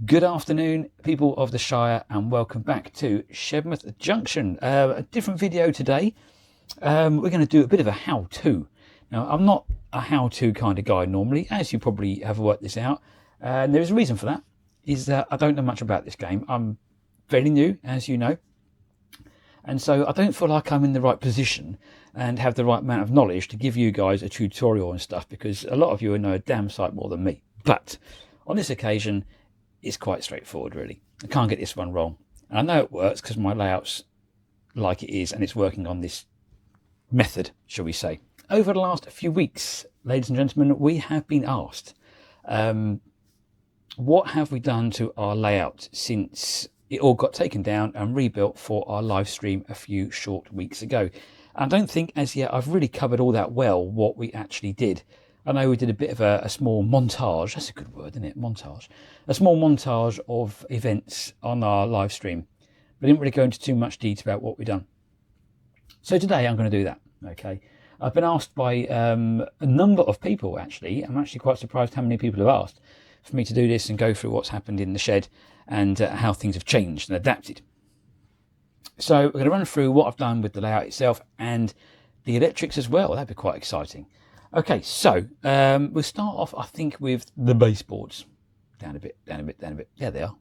Good afternoon, people of the Shire, and welcome back to Shedmouth Junction. A different video today. We're going to do a bit of a how-to. Now, I'm not a how-to kind of guy normally, as you probably have worked this out. And there's a reason for that, is that I don't know much about this game. I'm very new, as you know. And so I don't feel like I'm in the right position and have the right amount of knowledge to give you guys a tutorial and stuff, because a lot of you know a damn sight more than me. But on this occasion, it's quite straightforward, really. I can't get this one wrong. And I know it works because my layout's like it is, and it's working on this method, shall we say. Over the last few weeks, ladies and gentlemen, we have been asked, what have we done to our layout since it all got taken down and rebuilt for our live stream a few short weeks ago? I don't think as yet I've really covered all that well what we actually did. I know we did a bit of a small montage. That's a good word, isn't it? Montage. A small montage of events on our live stream. But I didn't really go into too much detail about what we've done. So today I'm going to do that. Okay. I've been asked by a number of people, actually. I'm actually quite surprised how many people have asked for me to do this and go through what's happened in the shed and how things have changed and adapted. So we're going to run through what I've done with the layout itself and the electrics as well. That'd be quite exciting. Okay, so we'll start off, I think, with the baseboards. Down a bit, down a bit, down a bit. There they are.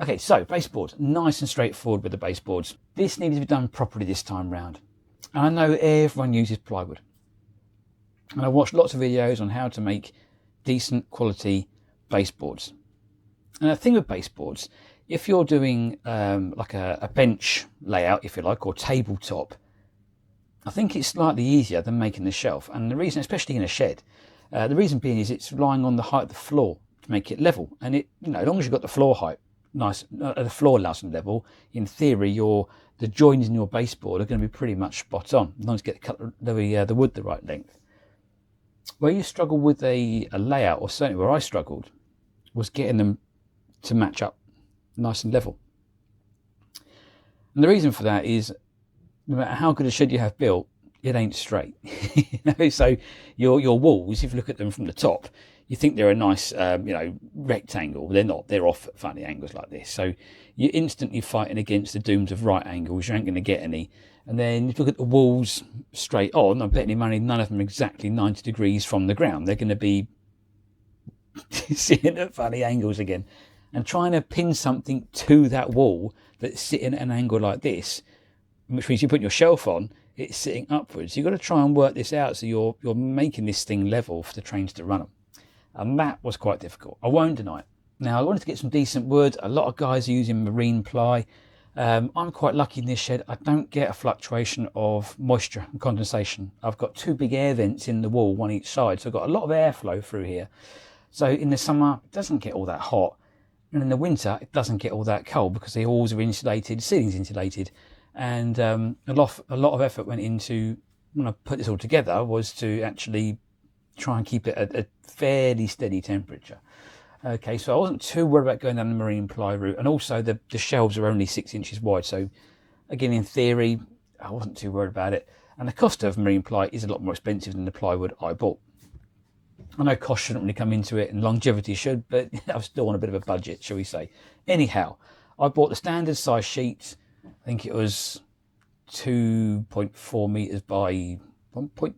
Okay, so baseboards. Nice and straightforward with the baseboards. This needed to be done properly this time round. And I know everyone uses plywood. And I watched lots of videos on how to make decent quality baseboards. And the thing with baseboards, if you're doing like a bench layout, if you like, or tabletop, I think it's slightly easier than making the shelf. And the reason, especially in a shed, the reason being is it's relying on the height of the floor to make it level. And it, you know, as long as you've got the floor height nice, the floor nice and level, in theory, the joins in your baseboard are going to be pretty much spot on, as long as you get the wood the right length. Where you struggle with a layout, or certainly where I struggled, was getting them to match up nice and level. And the reason for that is, no matter how good a shed you have built, it ain't straight. So your walls, if you look at them from the top, you think they're a nice rectangle. They're not. They're off at funny angles like this. So you're instantly fighting against the dooms of right angles. You ain't going to get any. And then if you look at the walls straight on, I bet any money none of them are exactly 90 degrees from the ground. They're going to be sitting at funny angles again. And trying to pin something to that wall that's sitting at an angle like this, which means you put your shelf on, it's sitting upwards. You've got to try and work this out so you're making this thing level for the trains to run them. And that was quite difficult. I won't deny it. Now, I wanted to get some decent wood. A lot of guys are using marine ply. I'm quite lucky in this shed. I don't get a fluctuation of moisture and condensation. I've got two big air vents in the wall, one each side. So I've got a lot of airflow through here. So in the summer, it doesn't get all that hot. And in the winter, it doesn't get all that cold because the walls are insulated, the ceiling's insulated. And a lot of effort went into, when I put this all together, was to actually try and keep it at a fairly steady temperature. Okay, so I wasn't too worried about going down the marine ply route. And also the shelves are only 6 inches wide. So again, in theory, I wasn't too worried about it. And the cost of marine ply is a lot more expensive than the plywood I bought. I know cost shouldn't really come into it and longevity should, but I was still on a bit of a budget, shall we say. Anyhow, I bought the standard size sheets. I think it was 2.4 meters by 1.2,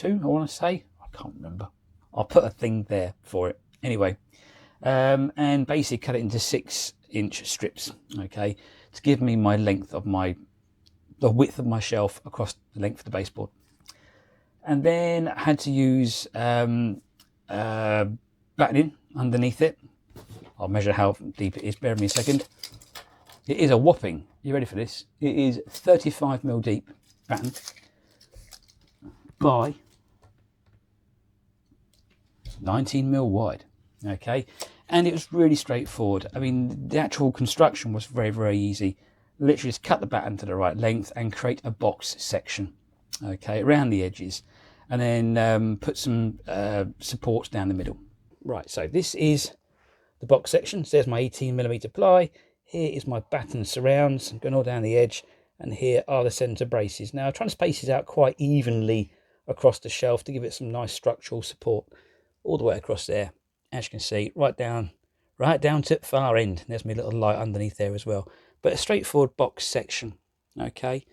I want to say. I can't remember. I'll put a thing there for it. Anyway, and basically cut it into 6-inch strips, okay, to give me my length of the width of my shelf across the length of the baseboard. And then I had to use battening underneath it. I'll measure how deep it is. Bear with me a second. It is a whopping, you ready for this? It is 35mm deep batten by 19mm wide. Okay, and it was really straightforward. I mean, the actual construction was very, very easy. Literally just cut the batten to the right length and create a box section, okay, around the edges, and then put some supports down the middle. Right, so this is the box section. So there's my 18mm ply. Here is my batten surrounds going all down the edge, and here are the centre braces. Now I'm trying to space these out quite evenly across the shelf to give it some nice structural support all the way across there. As you can see, right down right down to far end. There's my little light underneath there as well. But a straightforward box section. Okay.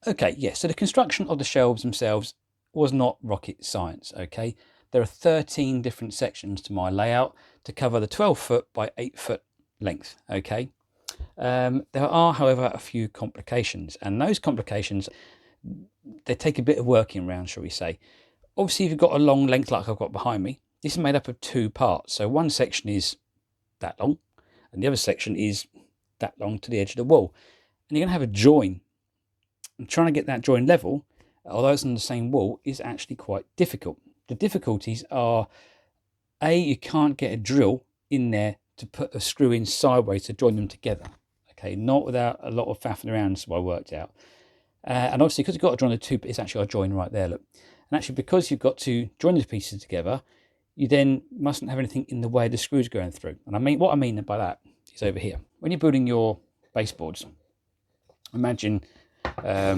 Okay, yeah, so the construction of the shelves themselves was not rocket science, okay? There are 13 different sections to my layout to cover the 12-foot by 8-foot length, okay? There are, however, a few complications, and those complications, they take a bit of working around, shall we say. Obviously, if you've got a long length like I've got behind me, this is made up of 2 parts. So one section is that long, and the other section is that long to the edge of the wall. And you're going to have a join. And trying to get that join level, although it's on the same wall, is actually quite difficult. The difficulties are, A, you can't get a drill in there to put a screw in sideways to join them together. Okay, not without a lot of faffing around, so I worked out. And obviously, because you've got to join the two, it's actually a join right there, look. And actually, because you've got to join the pieces together, you then mustn't have anything in the way of the screws going through. And I mean, what I mean by that is over here. When you're building your baseboards, imagine, I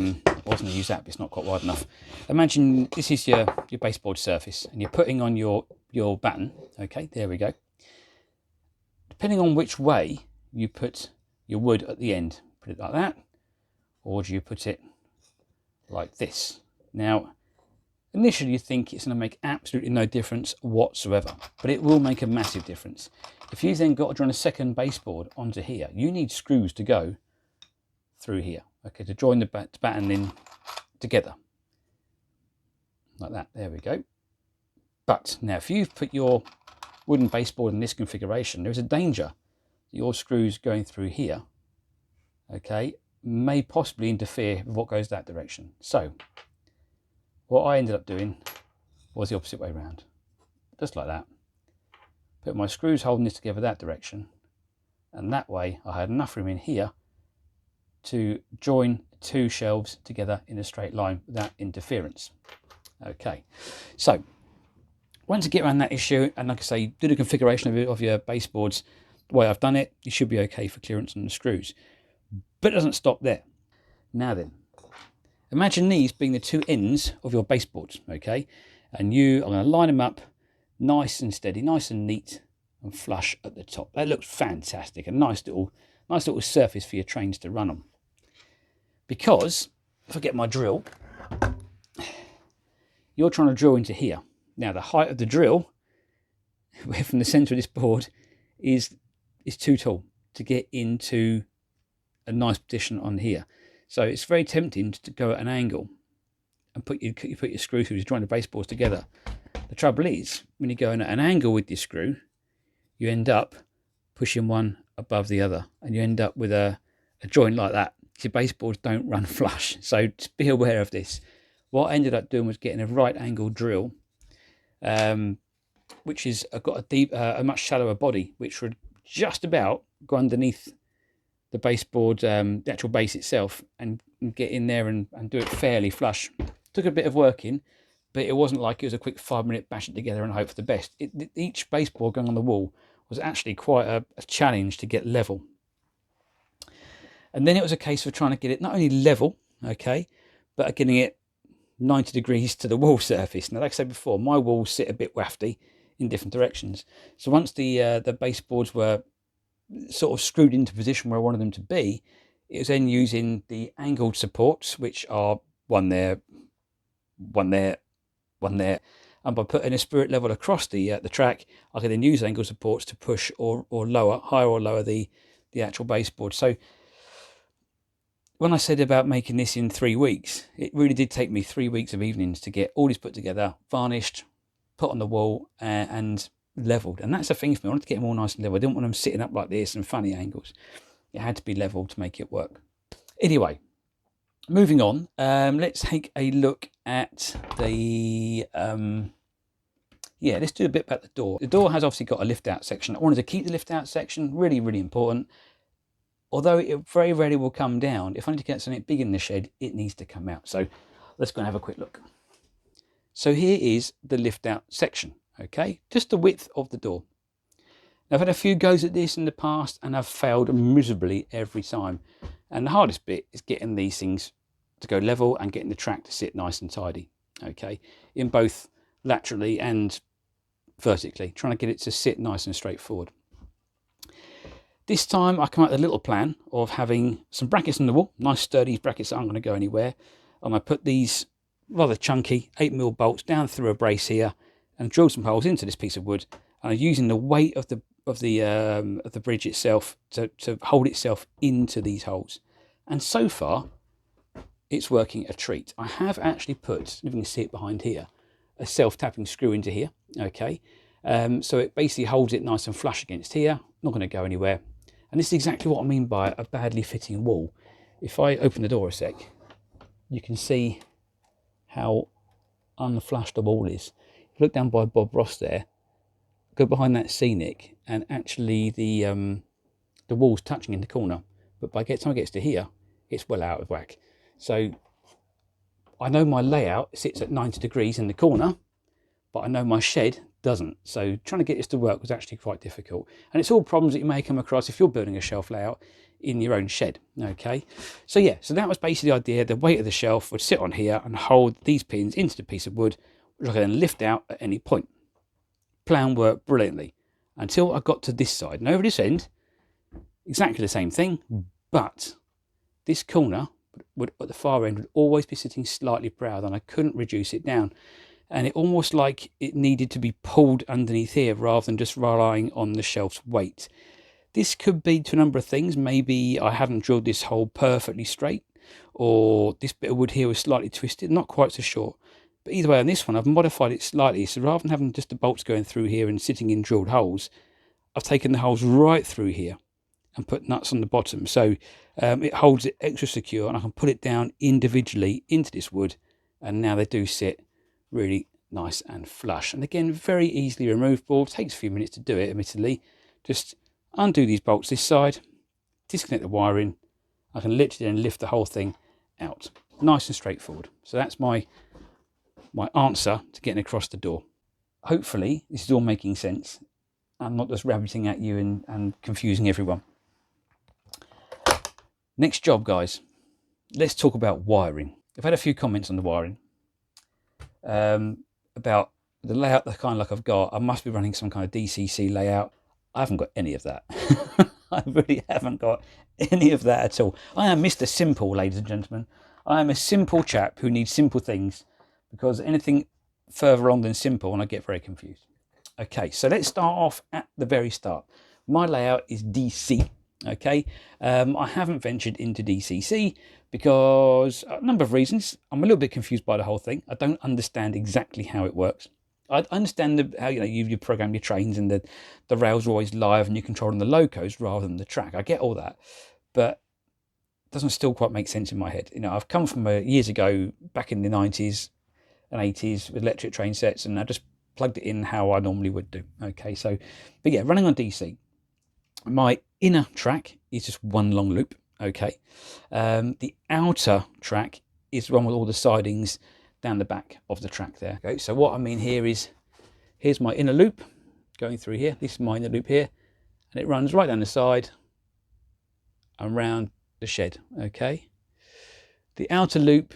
was going to use that, but it's not quite wide enough. Imagine this is your baseboard surface, and you're putting on your batten. Okay, there we go. Depending on which way you put your wood at the end, put it like that, or do you put it like this? Now, initially you think it's going to make absolutely no difference whatsoever, but it will make a massive difference. If you've then got to join a second baseboard onto here, you need screws to go through here, okay, to join the batten in together. Like that, there we go. But now if you've put your wooden baseboard in this configuration, there's a danger that your screws going through here, okay, may possibly interfere with what goes that direction. So what I ended up doing was the opposite way around, just like that. Put my screws holding this together that direction, and that way I had enough room in here to join 2 shelves together in a straight line without interference. Okay, so once you get around that issue, and like I say, do the configuration of your baseboards the way I've done it, you should be okay for clearance on the screws. But it doesn't stop there. Now then, imagine these being the 2 ends of your baseboards, okay? And you are going to line them up nice and steady, nice and neat and flush at the top. That looks fantastic. A nice little surface for your trains to run on. Because if I get my drill, you're trying to drill into here. Now the height of the drill from the centre of this board is too tall to get into a nice position on here. So it's very tempting to go at an angle and put your screw through to join the baseboards together. The trouble is, when you're going at an angle with your screw, you end up pushing one above the other, and you end up with a joint like that. Your baseboards don't run flush, so just be aware of this. What I ended up doing was getting a right angle drill, which is got a much shallower body, which would just about go underneath the baseboard, the actual base itself, and get in there and do it fairly flush. Took a bit of working, but it wasn't like it was a quick 5-minute bash it together and hope for the best. Each baseboard going on the wall was actually quite a challenge to get level. And then it was a case of trying to get it not only level, okay, but getting it 90 degrees to the wall surface. Now, like I said before, my walls sit a bit wafty in different directions. So once the baseboards were sort of screwed into position where I wanted them to be, it was then using the angled supports, which are one there, one there, one there. And by putting a spirit level across the track, I can then use angle supports to push or lower, higher or lower the actual baseboard. So when I said about making this in 3 weeks, it really did take me 3 weeks of evenings to get all this put together, varnished, put on the wall, and leveled. And that's the thing for me. I wanted to get them all nice and level. I didn't want them sitting up like this and funny angles. It had to be level to make it work. Anyway, moving on, let's take a look at the let's do a bit about the door. The door has obviously got a lift out section. I wanted to keep the lift out section, really, really important. Although it very rarely will come down, if I need to get something big in the shed, it needs to come out. So let's go and have a quick look. So here is the lift out section, okay? Just the width of the door. Now, I've had a few goes at this in the past and I've failed miserably every time. And the hardest bit is getting these things to go level and getting the track to sit nice and tidy, okay? In both laterally and vertically, trying to get it to sit nice and straightforward. This time I come up with a little plan of having some brackets on the wall, nice sturdy brackets that aren't going to go anywhere. I'm going to put these rather chunky 8mm bolts down through a brace here and drill some holes into this piece of wood. And I'm using the weight of the bridge itself to hold itself into these holes. And so far, it's working a treat. I have actually put, you can see it behind here, a self-tapping screw into here. Okay, so it basically holds it nice and flush against here. Not going to go anywhere. And this is exactly what I mean by a badly fitting wall. If I open the door a sec, you can see how unflushed the wall is. If you look down by Bob Ross there, go behind that scenic, and actually the wall's touching in the corner. But by the time it gets to here, it's well out of whack. So I know my layout sits at 90 degrees in the corner, but I know my shed doesn't. So trying to get this to work was actually quite difficult. And it's all problems that you may come across if you're building a shelf layout in your own shed. Okay, so yeah, so that was basically the idea. The weight of the shelf would sit on here and hold these pins into the piece of wood, which I can then lift out at any point. Plan worked brilliantly until I got to this side. And over this end, exactly the same thing, but this corner would, at the far end, would always be sitting slightly proud, and I couldn't reduce it down. And it almost like it needed to be pulled underneath here rather than just relying on the shelf's weight. This could be to a number of things. Maybe I haven't drilled this hole perfectly straight, or this bit of wood here was slightly twisted, not quite so sure. But either way, on this one, I've modified it slightly. So rather than having just the bolts going through here and sitting in drilled holes, I've taken the holes right through here and put nuts on the bottom. So it holds it extra secure, and I can put it down individually into this wood. And now they do sit really nice and flush, and again very easily removable. It takes a few minutes to do it, admittedly. Just undo these bolts this side, disconnect the wiring. I can literally then lift the whole thing out, nice and straightforward. So that's my answer to getting across the door. Hopefully this is all making sense. I'm not just rabbiting at you and confusing everyone. Next job, guys, let's talk about wiring. I've had a few comments on the wiring. About the layout, the kind of like I've got. I must be running some kind of DCC layout. I haven't got any of that. I really haven't got any of that at all. I am Mr. Simple, ladies and gentlemen. I am a simple chap who needs simple things, because anything further on than simple and I get very confused. Okay, so let's start off at the very start. My layout is DC. Okay, I haven't ventured into DCC because a number of reasons. I'm a little bit confused by the whole thing. I don't understand exactly how it works. I understand how you program your trains and the rails are always live and you're controlling the locos rather than the track. I get all that, but it doesn't still quite make sense in my head. I've come from years ago, back in the 90s and 80s with electric train sets, and I just plugged it in how I normally would do. Okay, so, but yeah, running on DC. My inner track is just one long loop. Okay, the outer track is one with all the sidings down the back of the track there. Okay, so what I mean here is, here's my inner loop going through here. This is my inner loop here, and it runs right down the side and round the shed. Okay, the outer loop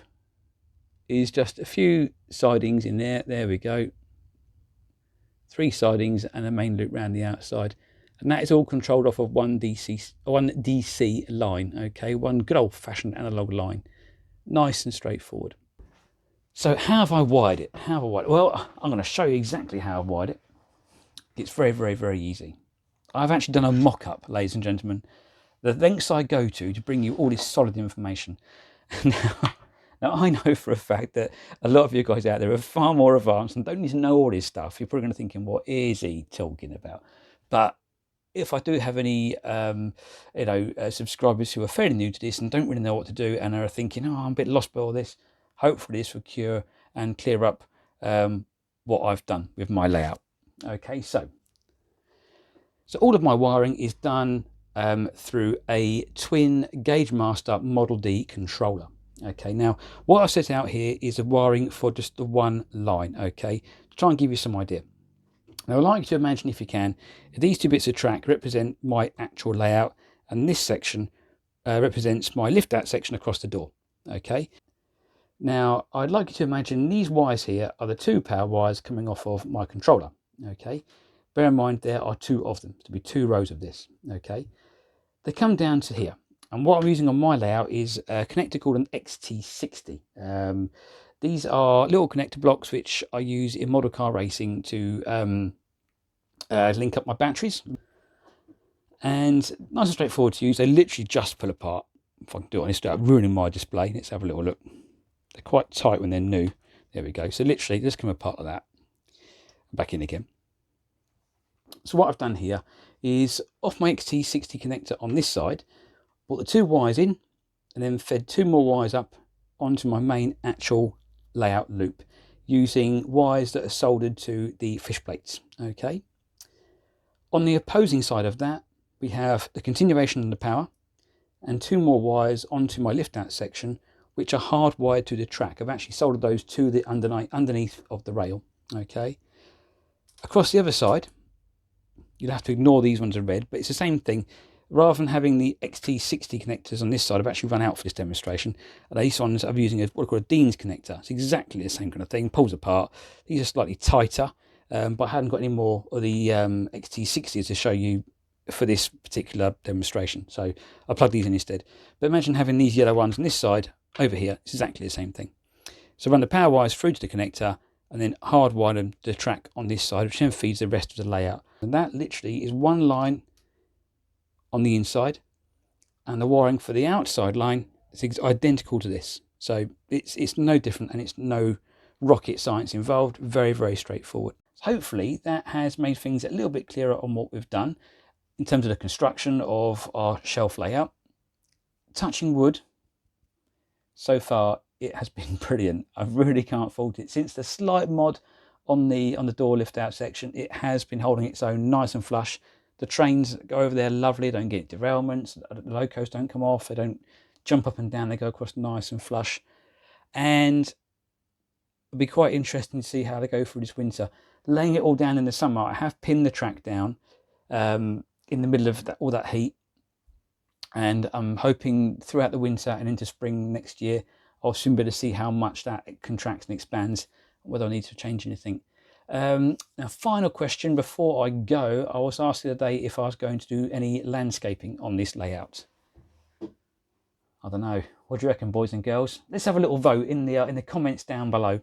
is just a few sidings in there. There we go. 3 sidings and a main loop round the outside. And that is all controlled off of one DC line, okay? One good old-fashioned analog line. Nice and straightforward. So how have I wired it? Well, I'm going to show you exactly how I've wired it. It's very, very, very easy. I've actually done a mock-up, ladies and gentlemen. The lengths I go to bring you all this solid information. Now, I know for a fact that a lot of you guys out there are far more advanced and don't need to know all this stuff. You're probably going to be thinking, what is he talking about? But if I do have any, subscribers who are fairly new to this and don't really know what to do and are thinking, oh, I'm a bit lost by all this, hopefully this will cure and clear up what I've done with my layout. Okay, so all of my wiring is done through a twin Gauge Master Model D controller. Okay, now what I've set out here is a wiring for just the one line, okay, to try and give you some idea. Now, I'd like you to imagine, if you can, these 2 bits of track represent my actual layout, and this section represents my lift out section across the door. Okay. Now, I'd like you to imagine these wires here are the 2 power wires coming off of my controller. Okay. Bear in mind there are 2 of them, to be 2 rows of this. Okay. they come down to here. And what I'm using on my layout is a connector called an XT60. These are little connector blocks which I use in model car racing to link up my batteries. And nice and straightforward to use. They literally just pull apart. If I can do it without ruining my display, let's have a little look. They're quite tight when they're new. There we go. So literally just come apart like that. Back in again. So what I've done here is off my XT60 connector on this side, brought the 2 wires in and then fed 2 more wires up onto my main actual layout loop using wires that are soldered to the fish plates. Okay. On the opposing side of that, we have the continuation of the power and 2 more wires onto my lift out section, which are hardwired to the track. I've actually soldered those to the underneath of the rail. Okay. Across the other side, you'll have to ignore these ones are red, but it's the same thing. Rather than having the XT60 connectors on this side, I've actually run out for this demonstration. These ones I'm using what I call a Dean's connector. It's exactly the same kind of thing, pulls apart. These are slightly tighter, but I hadn't got any more of the XT60s to show you for this particular demonstration. So I plugged these in instead. But imagine having these yellow ones on this side over here. It's exactly the same thing. So run the power wires through to the connector and then hardwire them to the track on this side, which then feeds the rest of the layout. And that literally is one line on the inside, and the wiring for the outside line is identical to this. So it's no different, and it's no rocket science involved. Very, very straightforward. Hopefully that has made things a little bit clearer on what we've done in terms of the construction of our shelf layout. Touching wood, so far it has been brilliant. I really can't fault it. Since the slight mod on the door lift out section, it has been holding its own nice and flush. The trains go over there lovely, don't get derailments, the locos don't come off, they don't jump up and down, they go across nice and flush. And it'll be quite interesting to see how they go through this winter. Laying it all down in the summer, I have pinned the track down in the middle of all that heat. And I'm hoping throughout the winter and into spring next year, I'll soon be able to see how much that contracts and expands, whether I need to change anything. Now, final question before I go. I was asked the other day if I was going to do any landscaping on this layout. I don't know. What do you reckon, boys and girls? Let's have a little vote in the comments down below.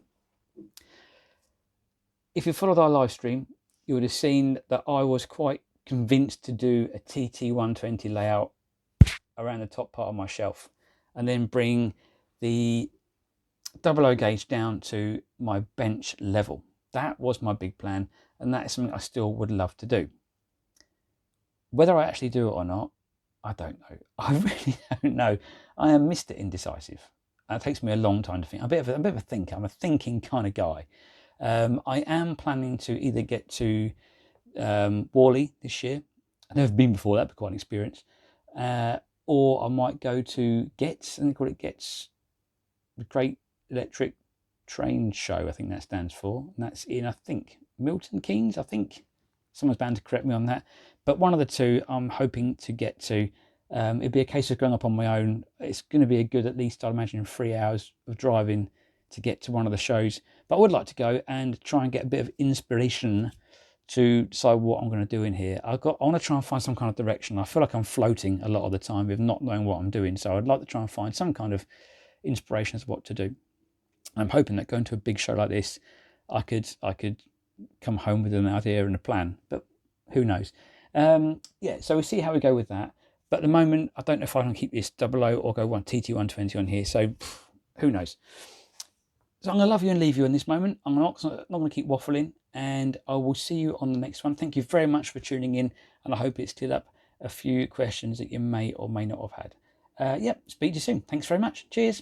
If you followed our live stream, you would have seen that I was quite convinced to do a TT120 layout around the top part of my shelf and then bring the 00 gauge down to my bench level. That was my big plan, and that is something I still would love to do. Whether I actually do it or not, I don't know. I really don't know. I am Mr. Indecisive. It takes me a long time to think. I'm a bit of a thinker. I'm a thinking kind of guy. I am planning to either get to Worley this year. I've never been before that, but quite an experience. Or I might go to Getz, and they call it Getz, the Great Electric Train Show, I think that stands for. And that's in, I think, Milton Keynes, I think. Someone's bound to correct me on that. But one of the two I'm hoping to get to. It'd be a case of going up on my own. It's going to be a good, at least I'd imagine, 3 hours of driving to get to one of the shows. But I would like to go and try and get a bit of inspiration to decide what I'm going to do in here. I want to try and find some kind of direction. I feel like I'm floating a lot of the time with not knowing what I'm doing. So I'd like to try and find some kind of inspiration as to what to do. I'm hoping that going to a big show like this, I could come home with an idea and a plan, but who knows? Yeah, so we'll see how we go with that. But at the moment, I don't know if I can keep this 00 or go TT120 on here. So who knows? So I'm going to love you and leave you in this moment. I'm not going to keep waffling, and I will see you on the next one. Thank you very much for tuning in, and I hope it's cleared up a few questions that you may or may not have had. Speak to you soon. Thanks very much. Cheers.